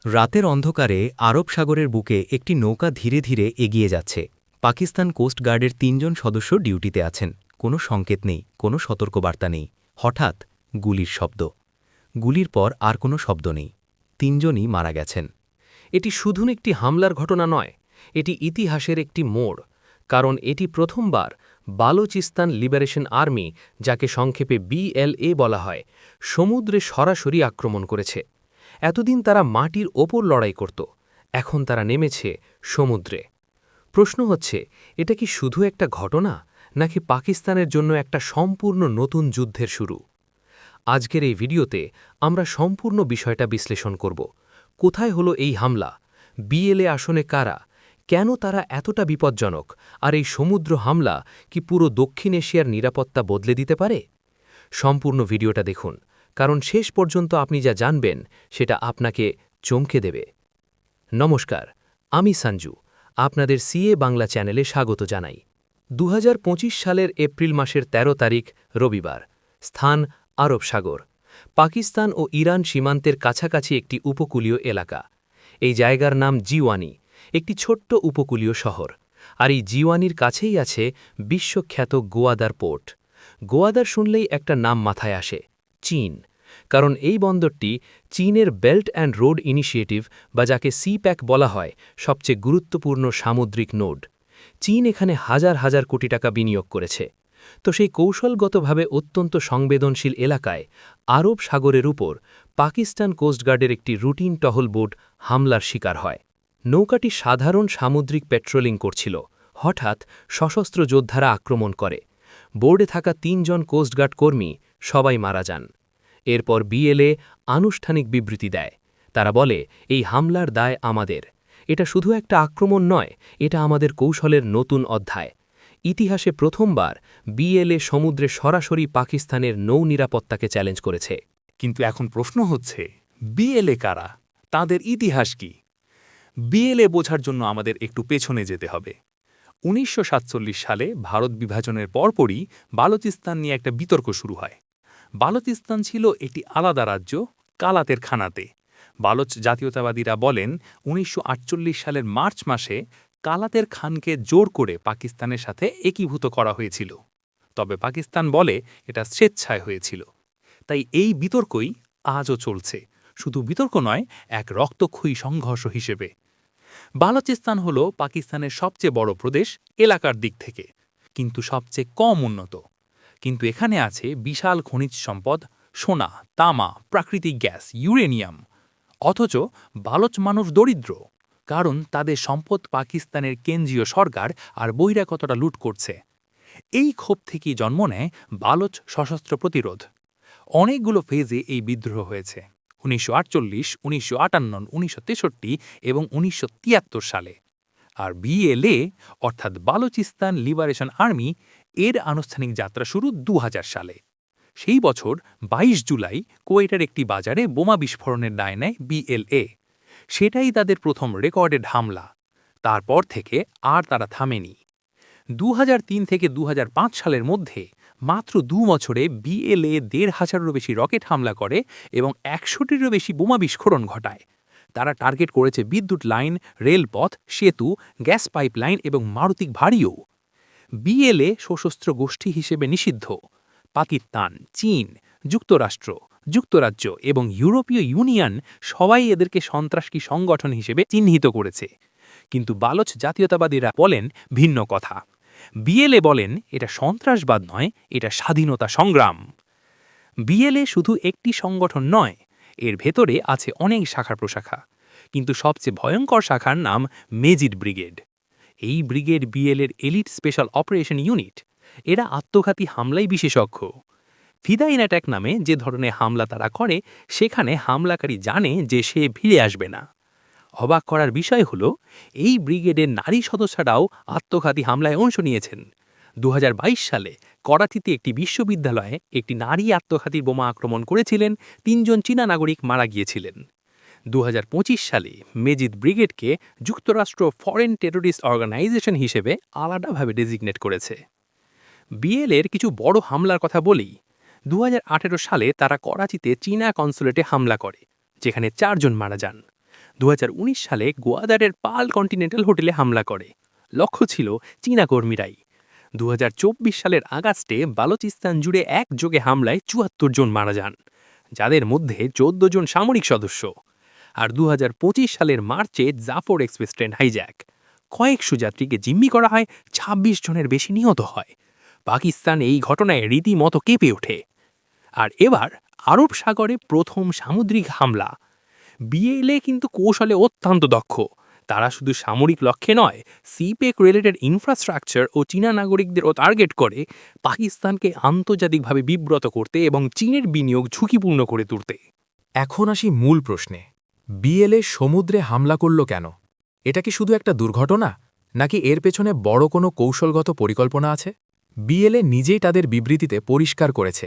রাতের অন্ধকারে আরব সাগরের বুকে একটি নৌকা ধীরে ধীরে এগিয়ে যাচ্ছে। পাকিস্তান কোস্ট গার্ডের ৩ জন সদস্য ডিউটিতে আছেন। কোনো সংকেত নেই, কোনো সতর্কবার্তা নেই। হঠাৎ গুলির শব্দ। গুলির পর আর কোনো শব্দ নেই। ৩ জনই মারা গেছেন। এটি শুধু একটি হামলার ঘটনা নয়, এটি ইতিহাসের একটি মোড়। কারণ এটি প্রথমবার বালুচিস্তান লিবারেশন আর্মি, যাকে সংক্ষেপে BLA বলা হয়, সমুদ্রে সরাসরি আক্রমণ করেছে। এতদিন তারা মাটির ওপর লড়াই করত, এখন তারা নেমেছে সমুদ্রে। প্রশ্ন হচ্ছে, এটা কি শুধু একটা ঘটনা, নাকি পাকিস্তানের জন্য একটা সম্পূর্ণ নতুন যুদ্ধের শুরু? আজকের এই ভিডিওতে আমরা সম্পূর্ণ বিষয়টা বিশ্লেষণ করব। কোথায় হলো এই হামলা? BLA আসনে কারা? কেন তারা এতটা বিপজ্জনক? আর এই সমুদ্র হামলা কি পুরো দক্ষিণ এশিয়ার নিরাপত্তা বদলে দিতে পারে? সম্পূর্ণ ভিডিওটা দেখুন, কারণ শেষ পর্যন্ত আপনি যা জানবেন সেটা আপনাকে চমকে দেবে। নমস্কার, আমি সঞ্জু, আপনাদের CA বাংলা চ্যানেলে স্বাগত জানাই। 2025 সালের এপ্রিল মাসের 13 তারিখ রবিবার। স্থান আরব সাগর। পাকিস্তান ও ইরান সীমান্তের কাছাকাছি একটি উপকূলীয় এলাকা। এই জায়গার নাম জিওয়ানি, একটি ছোট্ট উপকূলীয় শহর। আর এই জিওয়ানির কাছেই আছে বিশ্বখ্যাত গোয়াদার পোর্ট। গোয়াদার শুনলেই একটা নাম মাথায় আসে, চীন। কারণ এই বন্দরটি চীনের বেল্ট অ্যান্ড রোড ইনিশিয়েটিভ, বা যাকে CPEC বলা হয়, সবচেয়ে গুরুত্বপূর্ণ সামুদ্রিক নোড। চীন এখানে হাজার হাজার কোটি টাকা বিনিয়োগ করেছে। তো সেই কৌশলগতভাবে অত্যন্ত সংবেদনশীল এলাকায় আরব সাগরের উপর পাকিস্তান কোস্টগার্ডের একটি রুটিন টহল বোট হামলার শিকার হয়। নৌকাটি সাধারণ সামুদ্রিক পেট্রোলিং করছিল। হঠাৎ সশস্ত্র যোদ্ধারা আক্রমণ করে। বোর্ডে থাকা 3 জন কোস্টগার্ড কর্মী সবাই মারা যান। এরপর BLA আনুষ্ঠানিক বিবৃতি দেয়। তারা বলে, এই হামলার দায় আমাদের। এটা শুধু একটা আক্রমণ নয়, এটা আমাদের কৌশলের নতুন অধ্যায়। ইতিহাসে প্রথমবার BLA সমুদ্রে সরাসরি পাকিস্তানের নৌ নিরাপত্তাকে চ্যালেঞ্জ করেছে। কিন্তু এখন প্রশ্ন হচ্ছে, BLA কারা? তাদের ইতিহাস কি? BLA বোঝার জন্য আমাদের একটু পেছনে যেতে হবে। 1947 সালে ভারত বিভাজনের পরপরই বালুচিস্তান নিয়ে একটা বিতর্ক শুরু হয়। বালুচিস্তান ছিল একটি আলাদা রাজ্য, কালাতের খানাতে। বালোচ জাতীয়তাবাদীরা বলেন 1948 সালের মার্চ মাসে কালাতের খানকে জোর করে পাকিস্তানের সাথে একীভূত করা হয়েছিল। তবে পাকিস্তান বলে এটা স্বেচ্ছায় হয়েছিল। তাই এই বিতর্কই আজও চলছে, শুধু বিতর্ক নয়, এক রক্তক্ষয়ী সংঘর্ষ হিসেবে। বালুচিস্তান হল পাকিস্তানের সবচেয়ে বড় প্রদেশ এলাকার দিক থেকে, কিন্তু সবচেয়ে কম উন্নত। কিন্তু এখানে আছে বিশাল খনিজ সম্পদ, সোনা, তামা, প্রাকৃতিক গ্যাস, ইউরেনিয়াম। অথচ বালোচ মানুষ দরিদ্র, কারণ তাদের সম্পদ পাকিস্তানের কেন্দ্রীয় সরকার আর বহিরাগতরা লুট করছে। এই ক্ষোভ থেকেই জন্ম নেয় বালোচ সশস্ত্র প্রতিরোধ। অনেকগুলো ফেজে এই বিদ্রোহ হয়েছে, 1948, 1958, 1963 এবং 1973 সালে। আর BLA অর্থাৎ বালুচিস্তান লিবারেশন আর্মি এর আনুষ্ঠানিক যাত্রা শুরু 2000 সালে। সেই বছর 22 জুলাই কোয়েটার একটি বাজারে বোমা বিস্ফোরণের দায় নেয় BLA। সেটাই তাদের প্রথম রেকর্ডেড হামলা। তারপর থেকে আর তারা থামেনি। 2003 থেকে 2005 সালের মধ্যে মাত্র 2 বছরে BLA 1,500-এরও বেশি রকেট হামলা করে এবং 100-টিরও বেশি বোমা বিস্ফোরণ ঘটায়। তারা টার্গেট করেছে বিদ্যুৎ লাইন, রেলপথ, সেতু, গ্যাস পাইপলাইন এবং মারুতিক ভারীও। BLA সশস্ত্র গোষ্ঠী হিসেবে নিষিদ্ধ। পাকিস্তান, চীন, যুক্তরাষ্ট্র, যুক্তরাজ্য এবং ইউরোপীয় ইউনিয়ন সবাই এদেরকে সন্ত্রাসী সংগঠন হিসেবে চিহ্নিত করেছে। কিন্তু বালোচ জাতীয়তাবাদীরা বলেন ভিন্ন কথা। BLA বলেন এটা সন্ত্রাসবাদ নয়, এটা স্বাধীনতা সংগ্রাম। BLA শুধু একটি সংগঠন নয়, এর ভেতরে আছে অনেক শাখা প্রশাখা। কিন্তু সবচেয়ে ভয়ঙ্কর শাখার নাম মেজিড ব্রিগেড। এই ব্রিগেড BLA-র এলিট স্পেশাল অপারেশন ইউনিট। এরা আত্মঘাতী হামলায় বিশেষজ্ঞ। ফিদাইন অ্যাটাক নামে যে ধরনের হামলা তারা করে, সেখানে হামলাকারী জানে যে সে ফিরে আসবে না। অবাক করার বিষয় হল, এই ব্রিগেডের নারী সদস্যরাও আত্মঘাতী হামলায় অংশ নিয়েছেন। 2022 সালে করাচিতে একটি বিশ্ববিদ্যালয়ে একটি নারী আত্মঘাতী বোমা আক্রমণ করেছিলেন, 3 জন চীনা নাগরিক মারা গিয়েছিলেন। 2025 সালে মেজিদ ব্রিগেডকে যুক্তরাষ্ট্র ফরেন টেররিস্ট অর্গানাইজেশন হিসেবে আলাদাভাবে ডেজিগনেট করেছে। BLA-র কিছু বড় হামলার কথা বলি। 2018 সালে তারা করাচিতে চীনা কনসুলেটে হামলা করে, যেখানে 4 জন মারা যান। 2019 সালে গোয়াদারের পাল কন্টিনেন্টাল হোটেলে হামলা করে। লক্ষ্য ছিল চীনা কর্মীরাই। 2024 সালের আগস্টে বালুচিস্তান জুড়ে একযোগে হামলায় 74 জন মারা যান, যাদের মধ্যে 14 জন সামরিক সদস্য। আর 2025 সালের মার্চে জাফর এক্সপ্রেস ট্রেন হাইজ্যাক, কয়েকশো যাত্রীকে জিম্মি করা হয়, 26 জনের বেশি নিহত হয়। পাকিস্তান এই ঘটনায় রীতিমতো কেঁপে ওঠে। আর এবার আরব সাগরে প্রথম সামুদ্রিক হামলা। বিএলএ কিন্তু কৌশলে অত্যন্ত দক্ষ। তারা শুধু সামরিক লক্ষ্যে নয়, সিপেক রিলেটেড ইনফ্রাস্ট্রাকচার ও চীনা নাগরিকদেরও টার্গেট করে পাকিস্তানকে আন্তর্জাতিকভাবে বিব্রত করতে এবং চীনের বিনিয়োগ ঝুঁকিপূর্ণ করে তুলতে। এখন আসি মূল প্রশ্নে, বিএলএ সমুদ্রে হামলা করল কেন? এটা কি শুধু একটা দুর্ঘটনা, নাকি এর পেছনে বড় কোনো কৌশলগত পরিকল্পনা আছে? বিএলএ নিজেই তাদের বিবৃতিতে পরিষ্কার করেছে।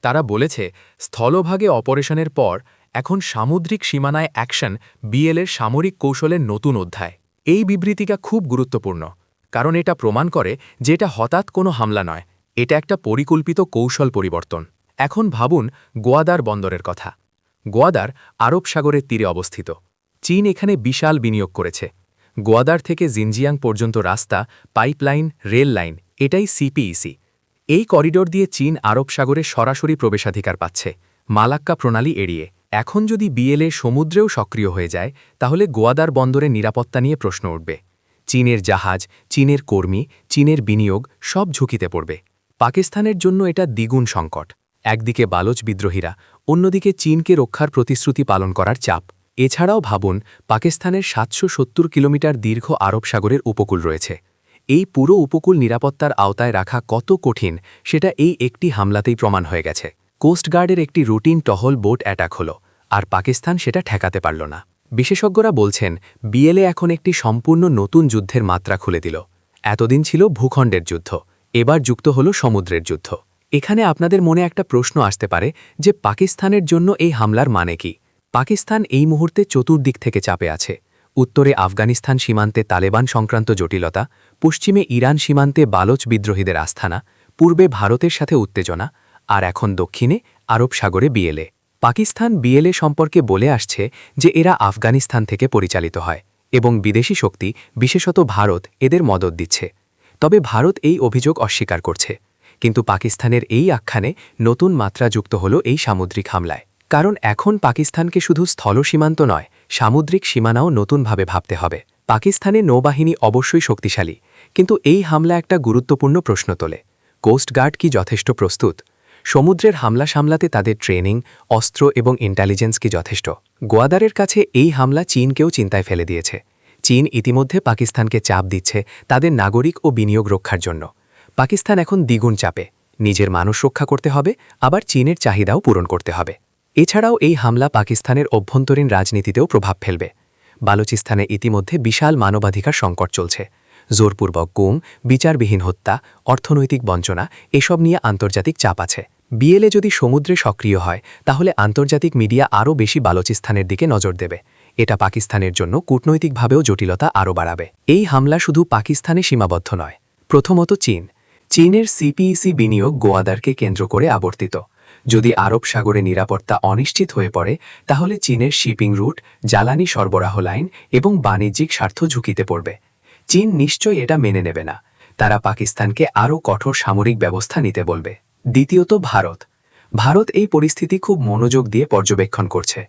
তারা বলেছে, স্থলভাগে অপারেশনের পর এখন সামুদ্রিক সীমানায় অ্যাকশন বিএলএর সামরিক কৌশলের নতুন অধ্যায়। এই বিবৃতিটা খুব গুরুত্বপূর্ণ, কারণ এটা প্রমাণ করে যে এটা হঠাৎ কোনো হামলা নয়, এটা একটা পরিকল্পিত কৌশল পরিবর্তন। এখন ভাবুন গোয়াদার বন্দরের কথা। গোয়াদার আরব সাগরের তীরে অবস্থিত। চীন এখানে বিশাল বিনিয়োগ করেছে। গোয়াদার থেকে জিনজিয়াং পর্যন্ত রাস্তা, পাইপলাইন, রেল লাইন, এটাই সিপিইসি। এই করিডোর দিয়ে চীন আরব সাগরে সরাসরি প্রবেশাধিকার পাচ্ছে, মালাক্কা প্রণালী এড়িয়ে। এখন যদি বিএলএ সমুদ্রেও সক্রিয় হয়ে যায়, তাহলে গোয়াদার বন্দরের নিরাপত্তা নিয়ে প্রশ্ন উঠবে। চীনের জাহাজ, চীনের কর্মী, চীনের বিনিয়োগ সব ঝুঁকিতে পড়বে। পাকিস্তানের জন্য এটা দ্বিগুণ সংকট। একদিকে বালোচ বিদ্রোহীরা, অন্যদিকে চীনকে রক্ষার প্রতিশ্রুতি পালন করার চাপ। এছাড়াও ভাবুন, পাকিস্তানের 770 কিলোমিটার দীর্ঘ আরব সাগরের উপকূল রয়েছে। এই পুরো উপকূল নিরাপত্তার আওতায় রাখা কত কঠিন, সেটা এই একটি হামলাতেই প্রমাণ হয়ে গেছে। কোস্টগার্ডের একটি রুটিন টহল বোট অ্যাটাক হলো, আর পাকিস্তান সেটা ঠেকাতে পারল না। বিশেষজ্ঞরা বলছেন, বিএলএ এখন একটি সম্পূর্ণ নতুন যুদ্ধের মাত্রা খুলে দিল। এতদিন ছিল ভূখণ্ডের যুদ্ধ, এবার যুক্ত হল সমুদ্রের যুদ্ধ। এখানে আপনাদের মনে একটা প্রশ্ন আসতে পারে যে পাকিস্তানের জন্য এই হামলার মানে কি? পাকিস্তান এই মুহূর্তে চতুর্দিক থেকে চাপে আছে। উত্তরে আফগানিস্তান সীমান্তে তালেবান সংক্রান্ত জটিলতা, পশ্চিমে ইরান সীমান্তে বালোচ বিদ্রোহীদের আস্থানা, পূর্বে ভারতের সাথে উত্তেজনা, আর এখন দক্ষিণে আরব সাগরে বিএলএ। পাকিস্তান বিএলএ সম্পর্কে বলে আসছে যে এরা আফগানিস্তান থেকে পরিচালিত হয় এবং বিদেশি শক্তি, বিশেষত ভারত, এদের মদত দিচ্ছে। তবে ভারত এই অভিযোগ অস্বীকার করছে। কিন্তু পাকিস্তানের এই আখ্যানে নতুন মাত্রা যুক্ত হল এই সামুদ্রিক হামলায়। কারণ এখন পাকিস্তানকে শুধু স্থল সীমান্ত নয়, সামুদ্রিক সীমানাও নতুনভাবে ভাবতে হবে। পাকিস্তানের নৌবাহিনী অবশ্যই শক্তিশালী, কিন্তু এই হামলা একটা গুরুত্বপূর্ণ প্রশ্ন তোলে। কোস্টগার্ড কি যথেষ্ট প্রস্তুত? সমুদ্রের হামলা সামলাতে তাদের ট্রেনিং, অস্ত্র এবং ইন্টেলিজেন্স কি যথেষ্ট? গোয়াদারের কাছে এই হামলা চীনকেও চিন্তায় ফেলে দিয়েছে। চীন ইতিমধ্যে পাকিস্তানকে চাপ দিচ্ছে তাদের নাগরিক ও বিনিয়োগ রক্ষার জন্য। পাকিস্তান এখন দ্বিগুণ চাপে, নিজের মানুষ রক্ষা করতে হবে, আবার চীনের চাহিদাও পূরণ করতে হবে। এছাড়াও এই হামলা পাকিস্তানের অভ্যন্তরীণ রাজনীতিতেও প্রভাব ফেলবে। বালুচিস্তানে ইতিমধ্যে বিশাল মানবাধিকার সংকট চলছে। জোরপূর্বক গুম, বিচারবিহীন হত্যা, অর্থনৈতিক বঞ্চনা, এসব নিয়ে আন্তর্জাতিক চাপ আছে। বিএলএ যদি সমুদ্রে সক্রিয় হয়, তাহলে আন্তর্জাতিক মিডিয়া আরও বেশি বালুচিস্তানের দিকে নজর দেবে। এটা পাকিস্তানের জন্য কূটনৈতিকভাবেও জটিলতা আরও বাড়াবে। এই হামলা শুধু পাকিস্তানে সীমাবদ্ধ নয়। প্রথমত চীনের সিপিইসি বিনিয়োগ গোয়াদারকে কেন্দ্র করে আবর্তিত। যদি আরব সাগরে নিরাপত্তা অনিশ্চিত হয়ে পড়ে, তাহলে চীনের শিপিং রুট, জ্বালানি সরবরাহ লাইন এবং বাণিজ্যিক স্বার্থ ঝুঁকিতে পড়বে। চীন নিশ্চয়ই এটা মেনে নেবে না। তারা পাকিস্তানকে আরও কঠোর সামরিক ব্যবস্থা নিতে বলবে। দ্বিতীয়ত ভারত এই পরিস্থিতি খুব মনোযোগ দিয়ে পর্যবেক্ষণ করছে।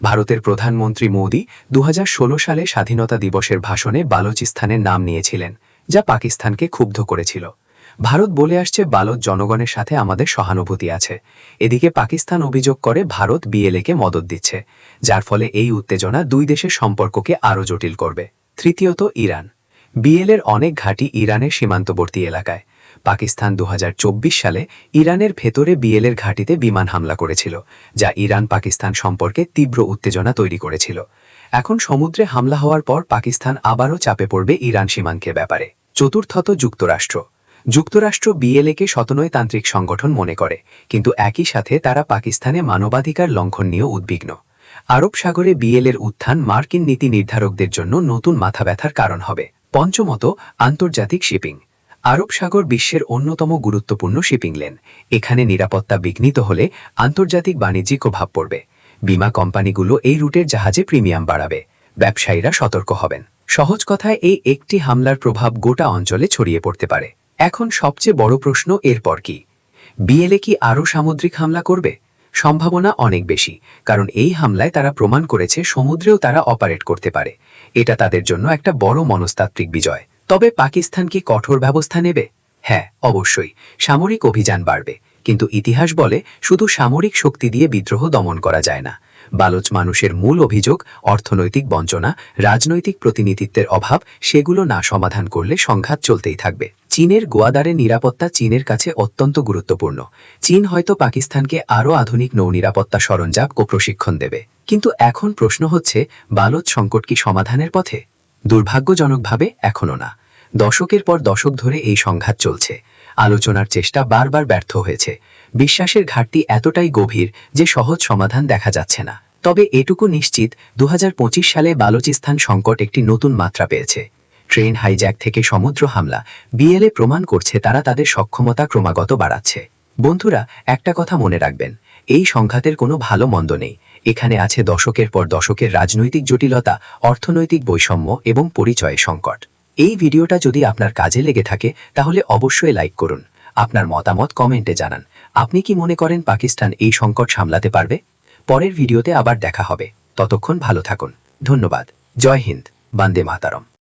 ভারতের প্রধানমন্ত্রী মোদি 2016 সালে স্বাধীনতা দিবসের ভাষণে বালুচিস্তানের নাম নিয়েছিলেন, যা পাকিস্তানকে ক্ষুব্ধ করেছিল। ভারত বলে আসছে, বালোচ জনগণের সাথে আমাদের সহানুভূতি আছে। এদিকে পাকিস্তান অভিযোগ করে ভারত বিএলএকে মদত দিচ্ছে, যার ফলে এই উত্তেজনা দুই দেশের সম্পর্ককে আরও জটিল করবে। তৃতীয়ত ইরান। বিএলএর অনেক ঘাঁটি ইরানের সীমান্তবর্তী এলাকায়। পাকিস্তান 2024 সালে ইরানের ভেতরে বিএলএর ঘাঁটিতে বিমান হামলা করেছিল, যা ইরান পাকিস্তান সম্পর্কে তীব্র উত্তেজনা তৈরি করেছিল। এখন সমুদ্রে হামলা হওয়ার পর পাকিস্তান আবারও চাপে পড়বে ইরান সীমান্তের ব্যাপারে। চতুর্থত যুক্তরাষ্ট্র বিএলএকে স্বতন্ত্রতান্ত্রিক সংগঠন মনে করে, কিন্তু একই সাথে তারা পাকিস্তানে মানবাধিকার লঙ্ঘন নিয়েও উদ্বিগ্ন। আরব সাগরে বিএলএর উত্থান মার্কিন নীতি নির্ধারকদের জন্য নতুন মাথা ব্যথার কারণ হবে। পঞ্চমত, আন্তর্জাতিক শিপিং। আরব সাগর বিশ্বের অন্যতম গুরুত্বপূর্ণ শিপিং লেন। এখানে নিরাপত্তা বিঘ্নিত হলে আন্তর্জাতিক বাণিজ্যিক প্রভাব পড়বে। বিমা কোম্পানিগুলো এই রুটের জাহাজে প্রিমিয়াম বাড়াবে। ব্যবসায়ীরা সতর্ক হবেন। সহজ কথায় এই একটি হামলার প্রভাব গোটা অঞ্চলে ছড়িয়ে পড়তে পারে। এখন সবচেয়ে বড় প্রশ্ন এরপর কি? বিএলএ কি আরও সামুদ্রিক হামলা করবে? সম্ভাবনা অনেক বেশি, কারণ এই হামলায় তারা প্রমাণ করেছে সমুদ্রেও তারা অপারেট করতে পারে। এটা তাদের জন্য একটা বড় মনস্তাত্ত্বিক বিজয়। তবে পাকিস্তান কি কঠোর ব্যবস্থা নেবে? হ্যাঁ, অবশ্যই। সামরিক অভিযান বাড়বে, কিন্তু ইতিহাস বলে শুধু সামরিক শক্তি দিয়ে বিদ্রোহ দমন করা যায় না। বালুচ মানুষের মূল অভিযোগ অর্থনৈতিক বঞ্চনা, রাজনৈতিক প্রতিনিধিত্বের অভাব, সেগুলো না সমাধান করলে সংঘাত চলতেই থাকবে। চীনের গোয়াদারের নিরাপত্তা চীনের কাছে অত্যন্ত গুরুত্বপূর্ণ। চীন হয়তো পাকিস্তানকে আরও আধুনিক নৌনিরাপত্তা সরঞ্জাম ও প্রশিক্ষণ দেবে। কিন্তু এখন প্রশ্ন হচ্ছে, বালুচ সংকট কি সমাধানের পথে? দুর্ভাগ্যজনকভাবে এখনও না। দশকের পর দশক ধরে এই সংঘাত চলছে। আলোচনার চেষ্টা বারবার ব্যর্থ হয়েছে। বিশ্বাসের ঘাটতি এতটাই গভীর যে সহজ সমাধান দেখা যাচ্ছে না। তবে এটুকু নিশ্চিত, 2025 সালে বালুচিস্তান সংকট একটি নতুন মাত্রা পেয়েছে। ট্রেন হাইজ্যাক থেকে সমুদ্র হামলা, বিএলএ প্রমাণ করছে তারা তাদের সক্ষমতা ক্রমাগত বাড়াচ্ছে। বন্ধুরা, একটা কথা মনে রাখবেন, এই সংঘাতের কোনো ভালো মন্দ নেই। এখানে আছে দশকের পর দশকের রাজনৈতিক জটিলতা, অর্থনৈতিক বৈষম্য এবং পরিচয় সংকট। এই ভিডিওটা যদি আপনার কাজে লেগে থাকে তাহলে অবশ্যই লাইক করুন। আপনার মতামত কমেন্টে জানান। আপনি কি মনে করেন পাকিস্তান এই সংকট সামলাতে পারবে? পরের ভিডিওতে আবার দেখা হবে। ততক্ষণ ভালো থাকুন। ধন্যবাদ। জয় হিন্দ। বন্দে মাতরম।